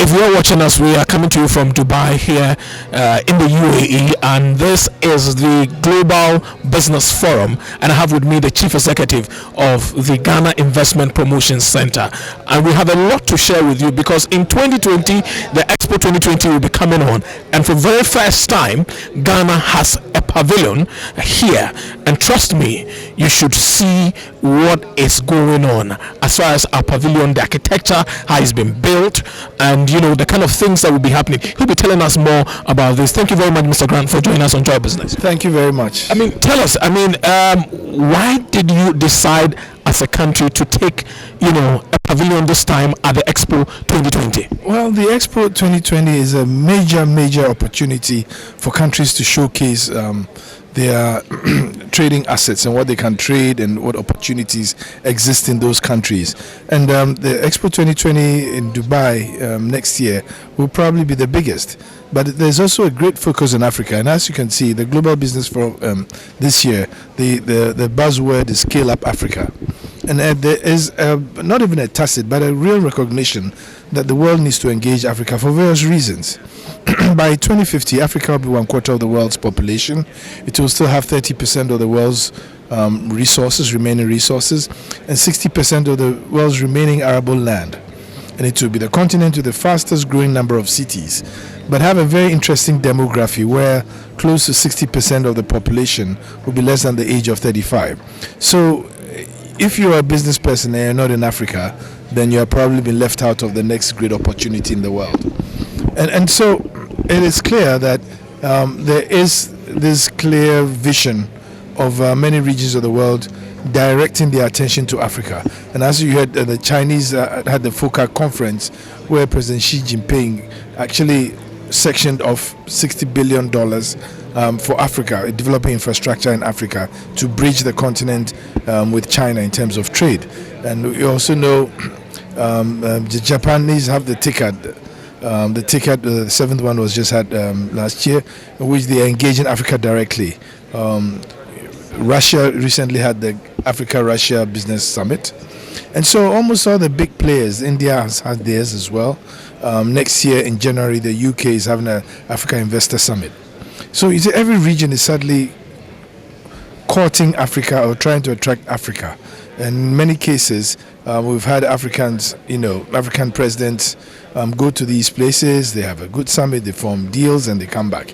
If you are watching us, we are coming to you from Dubai here in the UAE, and this is the Global Business Forum, and I have with me the Chief Executive of the Ghana Investment Promotion Center, and we have a lot to share with you because in 2020, the Expo 2020 will be coming on, and for the very first time, Ghana has a pavilion here, and trust me, you should see what is going on as far as our pavilion, the architecture, how it's been built, and the kind of things that will be happening. He'll be telling us more about this. Thank you very much, Mr. Grant, for joining us on Joy Business. Thank you very much. Tell us, why did you decide as a country to take, a pavilion this time at the Expo 2020? Well, the Expo 2020 is a major opportunity for countries to showcase their trading assets and what they can trade and what opportunities exist in those countries. And the Expo 2020 in Dubai next year will probably be the biggest. But there's also a great focus on Africa. And as you can see, the Global Business Forum this year, the buzzword is Scale Up Africa. And there is not even a tacit, but a real recognition that the world needs to engage Africa for various reasons. By 2050, Africa will be 1/4 of the world's population. It will still have 30% of the world's remaining resources, and 60% of the world's remaining arable land. And it will be the continent with the fastest growing number of cities, but have a very interesting demography where close to 60% of the population will be less than the age of 35. So if you're a business person and you're not in Africa, then you have probably been left out of the next great opportunity in the world. And so it is clear that there is this clear vision of many regions of the world directing their attention to Africa. And as you heard, the Chinese had the FOCA conference where President Xi Jinping actually sectioned off $60 billion for Africa, developing infrastructure in Africa to bridge the continent with China in terms of trade. And we also know the Japanese have the TICAD. The seventh one was just had last year, in which they are engaging Africa directly. Russia recently had the Africa-Russia Business Summit. And so almost all the big players, India has had theirs as well. Next year in January, the UK is having an Africa Investor Summit. So you see, every region is sadly courting Africa or trying to attract Africa. In many cases, we've had African presidents go to these places, they have a good summit, they form deals, and they come back.